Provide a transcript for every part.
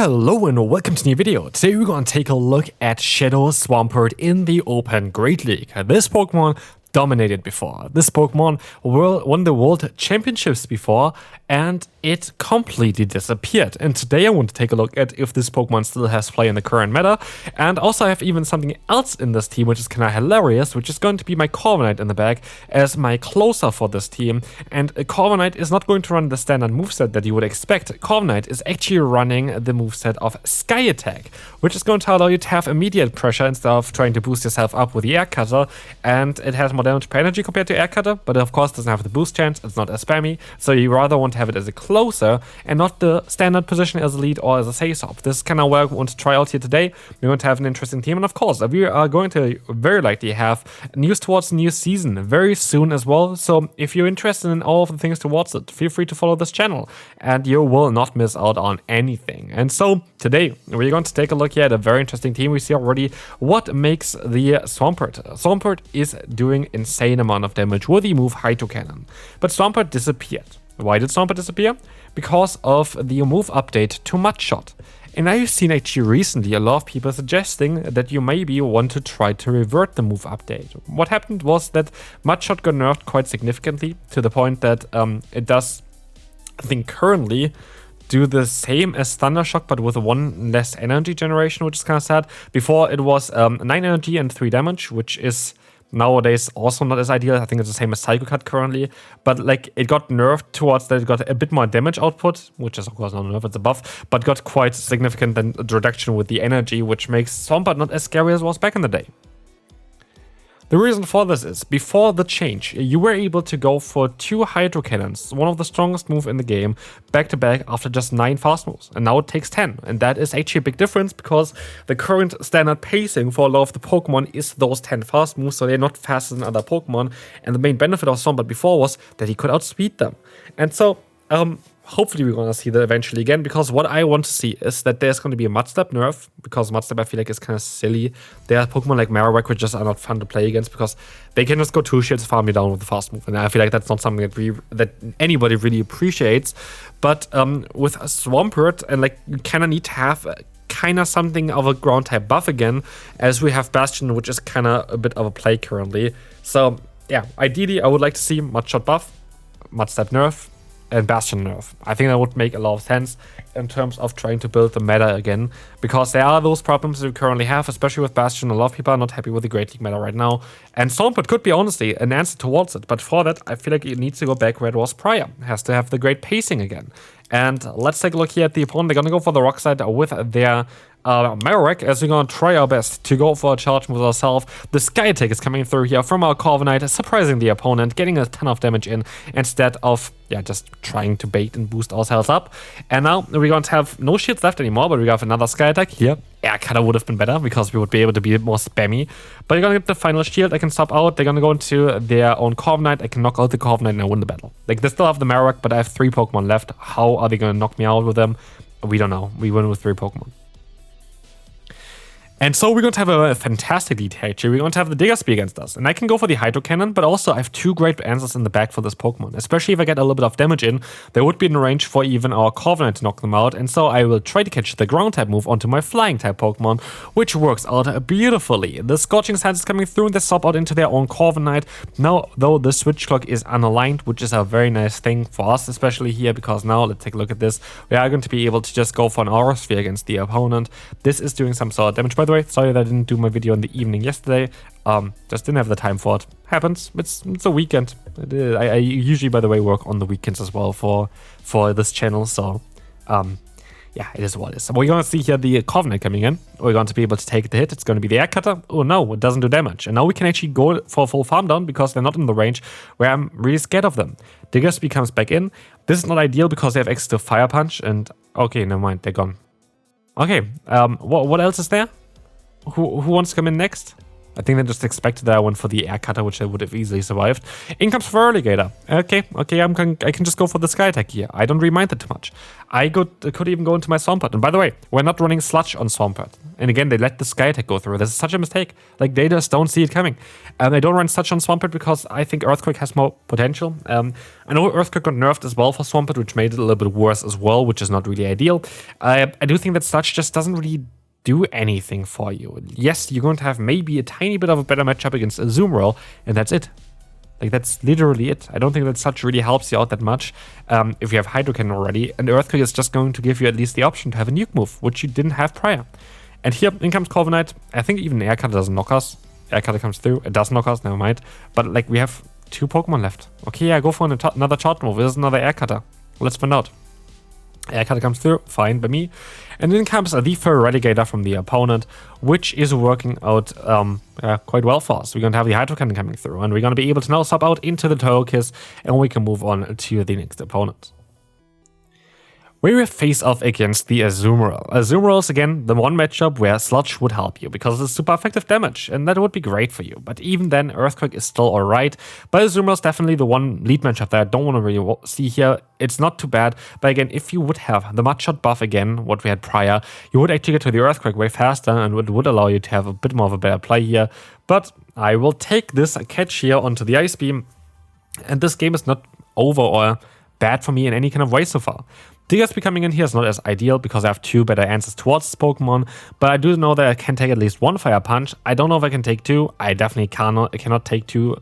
Hello and welcome to a new video. Today we're going to take a look at Shadow Swampert in the Open Great League. This Pokemon dominated before. This Pokemon won the World Championships before and it completely disappeared. And today I want to take a look at if this Pokemon still has play in the current meta. And also I have even something else in this team which is kind of hilarious, which is going to be my Corviknight in the back as my closer for this team. And Corviknight is not going to run the standard moveset that you would expect. Corviknight is actually running the moveset of Sky Attack, which is going to allow you to have immediate pressure instead of trying to boost yourself up with the Air Cutter. And it has more damage per energy compared to Air Cutter, but of course doesn't have the boost chance, it's not as spammy, so you rather want to have it as a closer and not the standard position as a lead or as a face-off. This is kind of what I want to try out here today. We're going to have an interesting team, and of course we are going to very likely have news towards the new season very soon as well, so if you're interested in all of the things towards it, feel free to follow this channel and you will not miss out on anything. And so today we're going to take a look here at a very interesting team. We see already what makes the Swampert. Swampert is doing insane amount of damage with the move Hydro Cannon, but Swampert disappeared. Why did Swampert disappear? Because of the move update to Mudshot. And I've seen actually recently a lot of people suggesting that you maybe want to try to revert the move update. What happened was that Mudshot got nerfed quite significantly to the point that it does, I think currently, do the same as Thunder Shock but with one less energy generation, which is kind of sad. Before it was 9 energy and 3 damage, which is nowadays also not as ideal. I think it's the same as Psycho Cut currently, but like it got nerfed towards that it got a bit more damage output, which is of course not a nerf, it's a buff, but got quite significant then reduction with the energy, which makes Swampert not as scary as it was back in the day. The reason for this is, before the change, you were able to go for 2 Hydro Cannons, one of the strongest moves in the game, back to back after just 9 fast moves, and now it takes 10. And that is actually a big difference because the current standard pacing for a lot of the Pokemon is those 10 fast moves, so they're not faster than other Pokemon. And the main benefit of Swampert before was that he could outspeed them. And so, hopefully we're going to see that eventually again, because what I want to see is that there's going to be a Mudstep nerf, because Mudstep I feel like is kind of silly. There are Pokemon like Marowak which just are not fun to play against because they can just go 2 shields, farm you down with the fast move, and I feel like that's not something that anybody really appreciates. But with a Swampert, and like you kind of need to have kind of something of a ground type buff again, as we have Bastion, which is kind of a bit of a play currently. So yeah, ideally I would like to see Mudshot buff, Mudstep nerf, and Bastion nerf. I think that would make a lot of sense in terms of trying to build the meta again, because there are those problems we currently have, especially with Bastion. A lot of people are not happy with the Great League meta right now, and Swampert could be honestly an answer towards it, but for that I feel like it needs to go back where it was prior. It has to have the great pacing again. And let's take a look here at the opponent. They're gonna go for the rock side with their Marowak, as we're gonna try our best to go for a charge with ourselves. The Sky Attack is coming through here from our Corviknight, surprising the opponent, getting a ton of damage in instead of just trying to bait and boost ourselves up. And now we're going to have no shields left anymore, but we have another Sky Attack here. Air Cutter would have been better because we would be able to be more spammy. But you're gonna get the final shield. I can stop out. They're gonna go into their own Corviknight. I can knock out the Corviknight and I win the battle. Like, they still have the Marowak, but I have 3 Pokemon left. How are they gonna knock me out with them? We don't know. We win with 3 Pokemon. And so we're going to have a fantastic lead here, actually. We're going to have the Diggersby against us. And I can go for the Hydro Cannon, but also I have 2 great answers in the back for this Pokemon. Especially if I get a little bit of damage in, they would be in range for even our Corviknight to knock them out. And so I will try to catch the ground type move onto my flying type Pokemon, which works out beautifully. The Scorching Sands is coming through and they swap out into their own Corviknight. Now, though, the switch clock is unaligned, which is a very nice thing for us, especially here, because now, let's take a look at this. We are going to be able to just go for an Aura Sphere against the opponent. This is doing some sort of damage, by the way. Sorry that I didn't do my video in the evening yesterday. Just didn't have the time for it. Happens. It's a weekend. I usually, by the way, work on the weekends as well for this channel. So, yeah, it is what it is. So we're going to see here the Corviknight coming in. We're going to be able to take the hit. It's going to be the Air Cutter. Oh no, it doesn't do damage. And now we can actually go for a full farm down because they're not in the range where I'm really scared of them. Diggersby comes back in. This is not ideal because they have access to Fire Punch. And okay, never mind. They're gone. Okay, what else is there? Who wants to come in next? I think they just expected that I went for the air cutter, which I would have easily survived. In comes Feraligatr. Okay, I can just go for the Sky attack here. I don't really mind that too much. I could even go into my Swampert. And by the way, we're not running Sludge on Swampert. And again, they let the Sky attack go through. This is such a mistake. Like, they just don't see it coming. I don't run Sludge on Swampert because I think Earthquake has more potential. I know Earthquake got nerfed as well for Swampert, which made it a little bit worse as well, which is not really ideal. I do think that Sludge just doesn't really do anything for you. Yes, you're going to have maybe a tiny bit of a better matchup against Azumarill, and that's it. Like, that's literally it. I don't think that Sludge really helps you out that much if you have Hydro Cannon already, and Earthquake is just going to give you at least the option to have a nuke move, which you didn't have prior. And here, in comes Corviknight. I think even Air Cutter doesn't knock us. Air Cutter comes through. It does knock us, never mind. But, like, we have 2 Pokemon left. Okay, yeah, go for another charge move. There's another Air Cutter. Let's find out. Air Cutter comes through, fine by me. And then comes the Feraligatr from the opponent, which is working out quite well for us. We're going to have the Hydro Cannon coming through, and we're going to be able to now swap out into the Togekiss, and we can move on to the next opponent. We will face off against the Azumarill. Azumarill is again the one matchup where Sludge would help you because it's super effective damage, and that would be great for you. But even then, Earthquake is still alright. But Azumarill is definitely the one lead matchup that I don't want to really see here. It's not too bad, but again, if you would have the Mudshot buff again, what we had prior, you would actually get to the Earthquake way faster, and it would allow you to have a bit more of a better play here. But I will take this catch here onto the Ice Beam, and this game is not over or bad for me in any kind of way so far. Diggersby coming in here is not as ideal because I have 2 better answers towards this Pokemon, but I do know that I can take at least 1 Fire Punch. I don't know if I can take 2. I definitely cannot take 2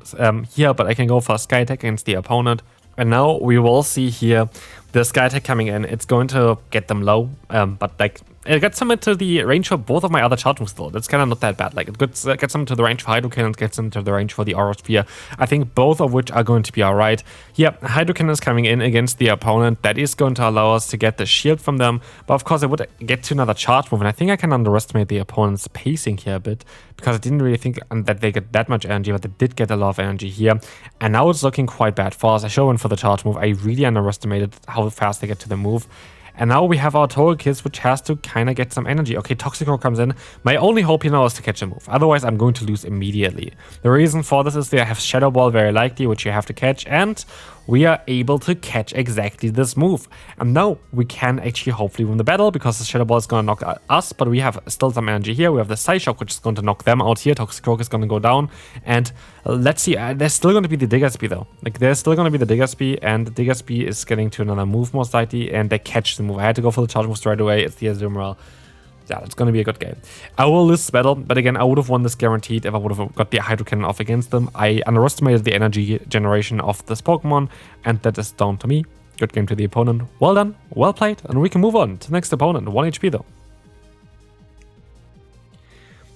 here, but I can go for a Sky Attack against the opponent. And now we will see here the Sky Attack coming in. It's going to get them low, but like it gets them into the range for both of my other charge moves though. That's kind of not that bad. Like it gets them to the range for Hydro Cannon, gets them to the range for the Aura Sphere. I think both of which are going to be alright. Yeah, Hydro Cannon is coming in against the opponent. That is going to allow us to get the shield from them. But of course I would get to another charge move, and I think I can underestimate the opponent's pacing here a bit because I didn't really think that they get that much energy, but they did get a lot of energy here. And now it's looking quite bad for us. I show went for the charge move. I really underestimated how fast they get to the move. And now we have our Togekiss, which has to kind of get some energy. Okay, Toxicroak comes in. My only hope here now is to catch a move. Otherwise, I'm going to lose immediately. The reason for this is that I have Shadow Ball very likely, which you have to catch. And we are able to catch exactly this move. And now we can actually hopefully win the battle because the Shadow Ball is going to knock us. But we have still some energy here. We have the Psyshock, which is going to knock them out here. Toxicroak is going to go down. And let's see. There's still going to be the Diggersby though. Like there's still going to be the Diggersby. And the Diggersby is getting to another move most likely. And they catch the move. I had to go for the charge move straight away. It's the Azumarill. Yeah, it's going to be a good game. I will lose this battle, but again, I would have won this guaranteed if I would have got the Hydro Cannon off against them. I underestimated the energy generation of this Pokemon, and that is down to me. Good game to the opponent. Well done, well played, and we can move on to the next opponent. 1 HP though.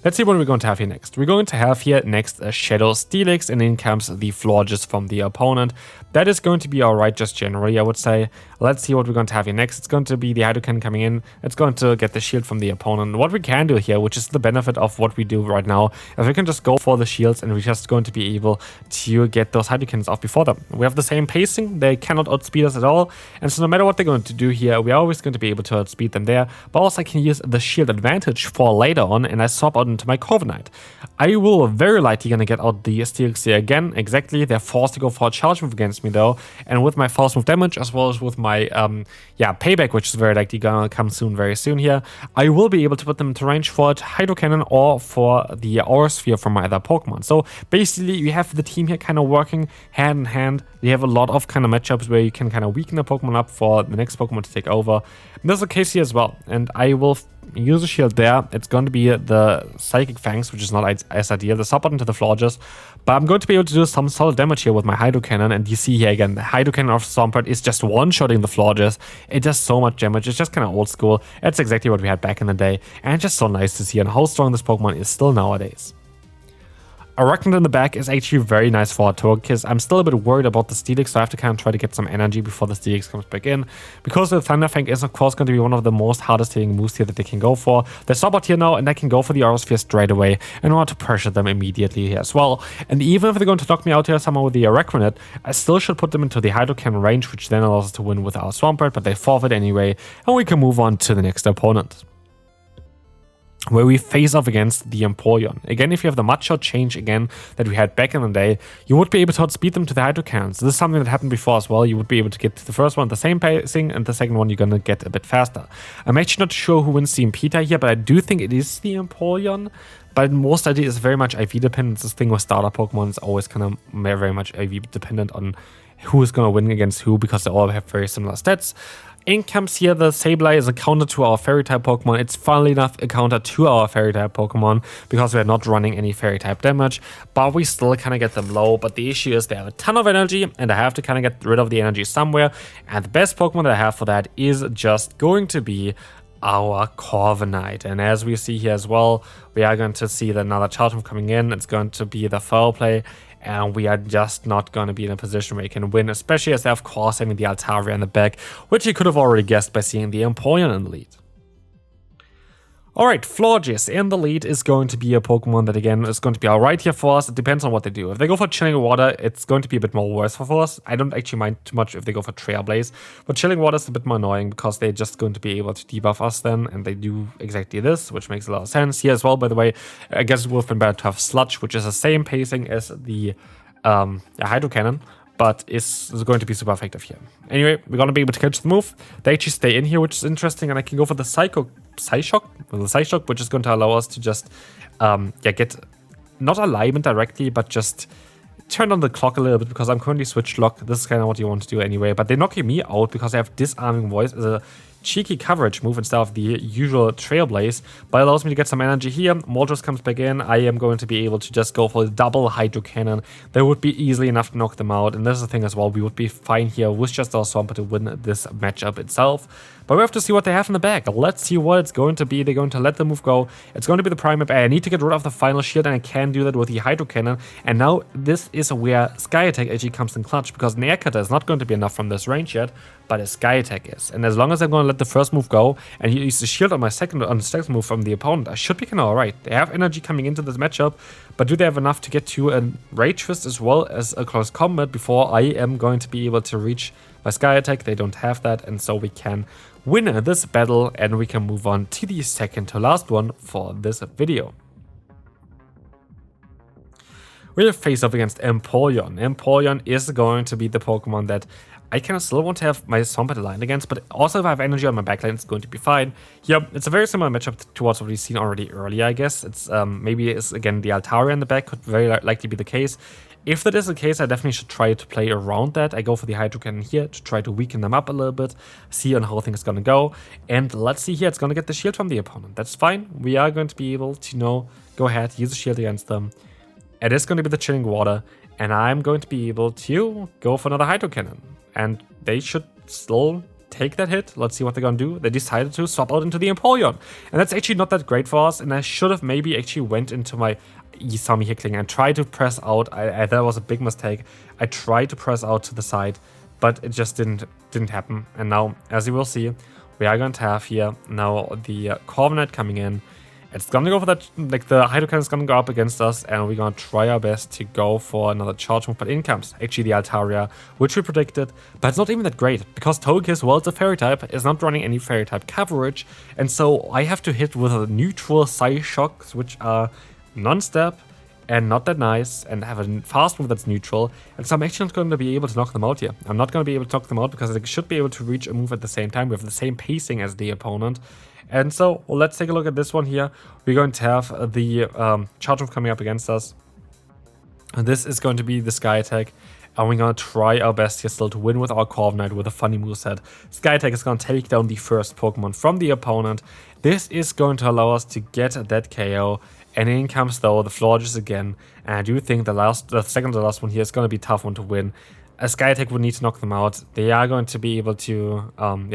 Let's see what we're going to have here next. We're going to have here next a Shadow Steelix, and in comes the Florges from the opponent. That is going to be alright just generally, I would say. Let's see what we're going to have here next. It's going to be the Hydro Cannon coming in. It's going to get the shield from the opponent. What we can do here, which is the benefit of what we do right now, is we can just go for the shields and we're just going to be able to get those Hydro Cannons off before them. We have the same pacing. They cannot outspeed us at all. And so no matter what they're going to do here, we're always going to be able to outspeed them there. But also I can use the shield advantage for later on, and I swap out into my Corviknight. I will very likely gonna get out the Steelix here again. Exactly, they're forced to go for a charge move against me though, and with my false move damage as well as with my payback, which is very likely gonna come very soon here, I will be able to put them into range for a Hydro Cannon or for the Aura Sphere from my other Pokemon. So basically you have the team here kind of working hand in hand. You have a lot of kind of matchups where you can kind of weaken a Pokemon up for the next Pokemon to take over. And this is the case here as well, and I will use a shield there. It's going to be the Psychic Fangs, which is not as ideal. The support into the Florges, but I'm going to be able to do some solid damage here with my Hydro Cannon. And you see here again, the Hydro Cannon of Swampert is just one-shotting the Florges. It does so much damage. It's just kind of old school. It's exactly what we had back in the day, and just so nice to see and how strong this Pokemon is still nowadays. Arachnid in the back is actually very nice for a Togekiss. I'm still a bit worried about the Steelix, so I have to kind of try to get some energy before the Steelix comes back in. Because the Thunder Fang is of course going to be one of the most hardest hitting moves here that they can go for. They stop out here now, and I can go for the Aura Sphere straight away in order to pressure them immediately here as well. And even if they're going to knock me out here somehow with the Arachnid, I still should put them into the Hydro Cannon range, which then allows us to win with our Swampert, but they forfeit anyway, and we can move on to the next opponent. where we face off against the Empoleon. Again, if you have the Mudshot change again that we had back in the day, you would be able to outspeed them to the Hydro Cannons. This is something that happened before as well. You would be able to get to the first one the same pacing, and the second one you're gonna get a bit faster. I'm actually not sure who wins the Impeta here, but I do think it is the Empoleon. But most likely it's very much IV dependent. This thing with starter Pokemon is always kind of very much IV dependent on who is gonna win against who, because they all have very similar stats. In comes here the Sableye is a counter to our Fairy-type Pokemon. It's funnily enough a counter to our Fairy-type Pokemon because we're not running any Fairy-type damage, but we still kind of get them low. But the issue is they have a ton of energy, and I have to kind of get rid of the energy somewhere. And the best Pokemon that I have for that is just going to be our Corviknight. And as we see here as well, we are going to see another charge move coming in. It's going to be the Foul Play. And we are just not going to be in a position where you can win, especially as they, of course, having the Altaria in the back, which you could have already guessed by seeing the Empoleon in the lead. Alright, Florges in the lead is going to be a Pokemon that, again, is going to be alright here for us. It depends on what they do. If they go for Chilling Water, it's going to be a bit more worse for us. I don't actually mind too much if they go for Trailblaze, but Chilling Water is a bit more annoying because they're just going to be able to debuff us then, and they do exactly this, which makes a lot of sense. Here as well, by the way, I guess it would have been better to have Sludge, which is the same pacing as the Hydro Cannon, but is going to be super effective here. Anyway, we're going to be able to catch the move. They actually stay in here, which is interesting, and I can go for the Psyshock, which is going to allow us to just get not alignment directly, but just turn on the clock a little bit, because I'm currently switch lock. This is kind of what you want to do anyway, but they're knocking me out because I have Disarming Voice as a cheeky coverage move instead of the usual Trailblaze, but it allows me to get some energy here. Moltres comes back in. I am going to be able to just go for the double Hydro Cannon. That would be easily enough to knock them out, and this is the thing as well. We would be fine here with just our Swampert to win this matchup itself. But we have to see what they have in the bag. Let's see what it's going to be. They're going to let the move go. It's going to be the Primate. I need to get rid of the final shield, and I can do that with the Hydro Cannon. And now this is where Sky Attack actually comes in clutch, because an Air Cutter is not going to be enough from this range yet, but a Sky Attack is. And as long as I'm going to let the first move go, and he uses the shield on the second move from the opponent, I should be kind of alright. They have energy coming into this matchup, but do they have enough to get to a Rage Fist as well as a close combat before I am going to be able to reach my Sky Attack? They don't have that, and so we can win this battle, and we can move on to the second to last one for this video. We'll face off against Empoleon. Empoleon is going to be the Pokemon that I kind of still want to have my Swampert aligned against, but also if I have energy on my backline, it's going to be fine. Yep, it's a very similar matchup towards what we've seen already earlier, I guess. It's maybe it's again the Altaria in the back could very likely be the case. If that is the case, I definitely should try to play around that. I go for the Hydro Cannon here to try to weaken them up a little bit, see on how things are going to go. And let's see here, it's going to get the shield from the opponent. That's fine. We are going to be able to, go ahead, use the shield against them. It is going to be the Chilling Water, and I'm going to be able to go for another Hydro Cannon. And they should still take that hit. Let's see what they're going to do. They decided to swap out into the Empoleon. And that's actually not that great for us, and I should have maybe actually went into my... You saw me here clicking and tried to press out. That was a big mistake. I tried to press out to the side, but it just didn't happen. And now, as you will see, we are going to have here now the Corviknight coming in. It's gonna go for that, like the Hydro Cannon is gonna go up against us, and we're gonna try our best to go for another charge move, but in comes actually the Altaria, which we predicted, but it's not even that great, because Togekiss, well, it's a Fairy type, is not running any Fairy type coverage, and so I have to hit with a neutral Psyshocks, which are non-step and not that nice, and have a fast move that's neutral, and so I'm actually not going to be able to knock them out here. I'm not going to be able to knock them out because they should be able to reach a move at the same time. We have the same pacing as the opponent. And so, well, let's take a look at this one here. We're going to have the charge move coming up against us. And this is going to be the Sky Attack. And we're going to try our best here still to win with our Corviknight with a funny moveset. Sky Attack is going to take down the first Pokemon from the opponent. This is going to allow us to get that KO. And in comes, though, the Florges again. And I do think the second to last one here is going to be a tough one to win. A Sky Attack would need to knock them out. They are going to be able to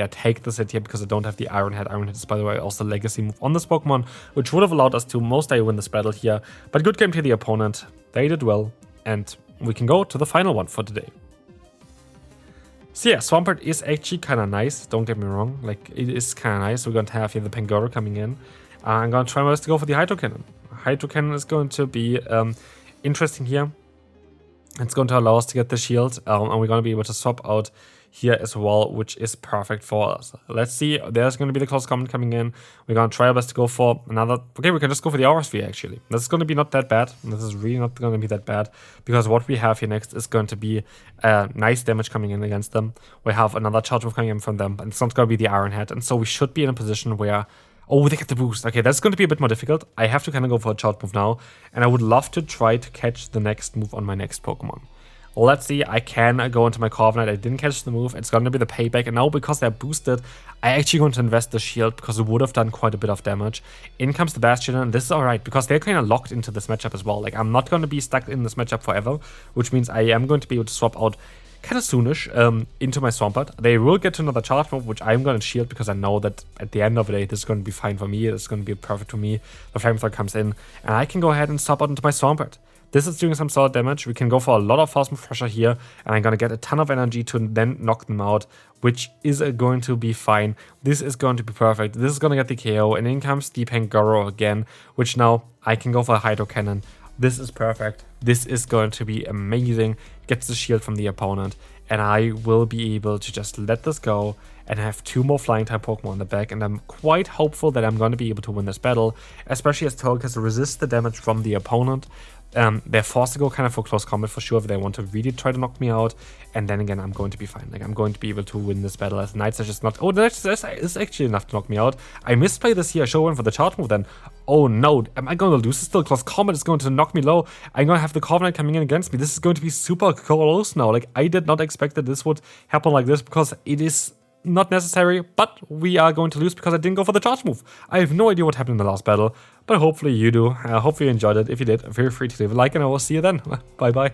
take this hit here because they don't have the Iron Head. Iron Head is, by the way, also a legacy move on this Pokemon, which would have allowed us to most likely win this battle here. But good game to the opponent. They did well, and we can go to the final one for today. So yeah, Swampert is actually kind of nice. Don't get me wrong. Like, it is kind of nice. We're going to have here the Pangoro coming in. I'm going to try my best to go for the Hydro Cannon. Hydro Cannon is going to be interesting here. It's going to allow us to get the shield, and we're going to be able to swap out here as well, which is perfect for us. Let's see, there's going to be the close comment coming in. We're going to try our best to go for another, okay, we can just go for the Aura Sphere actually. This is going to be not that bad. This is really not going to be that bad, because what we have here next is going to be nice damage coming in against them. We have another charge move coming in from them, and it's not going to be the Iron Head, and so we should be in a position where, oh, they get the boost. Okay, that's going to be a bit more difficult. I have to kind of go for a charge move now, and I would love to try to catch the next move on my next Pokemon. Let's see, I can go into my Corviknight. I didn't catch the move. It's going to be the payback. And now because they're boosted, I actually going to invest the shield because it would have done quite a bit of damage. In comes the Bastion, and this is alright because they're kind of locked into this matchup as well. Like, I'm not going to be stuck in this matchup forever, which means I am going to be able to swap out kind of soonish into my Swampert. They will get to another charge move, which I'm going to shield because I know that at the end of the day, this is going to be fine for me. It's going to be perfect for me. The Flamethrower comes in, and I can go ahead and swap out into my Swampert. This is doing some solid damage. We can go for a lot of False Move Pressure here, and I'm going to get a ton of energy to then knock them out, which is going to be fine. This is going to be perfect. This is going to get the KO, and in comes the Pangoro again, which now I can go for a Hydro Cannon. This is perfect. This is going to be amazing. Gets the shield from the opponent, and I will be able to just let this go and have 2 more flying type Pokemon in the back, and I'm quite hopeful that I'm going to be able to win this battle, especially as Togekiss has to resist the damage from the opponent. They're forced to go kind of for close combat for sure if they want to really try to knock me out, and then again I'm going to be fine. Like, I'm going to be able to win this battle as Knights are just not. Oh, that's actually enough to knock me out. I misplay this here. I show one for the charge move then. Oh no, am I going to lose? Still close combat is going to knock me low. I'm going to have the Corviknight coming in against me. This is going to be super close now. Like, I did not expect that this would happen like this, because it is not necessary, but we are going to lose because I didn't go for the charge move. I have no idea what happened in the last battle, but hopefully you do. Hopefully you enjoyed it. If you did, feel free to leave a like, and I will see you then. Bye bye.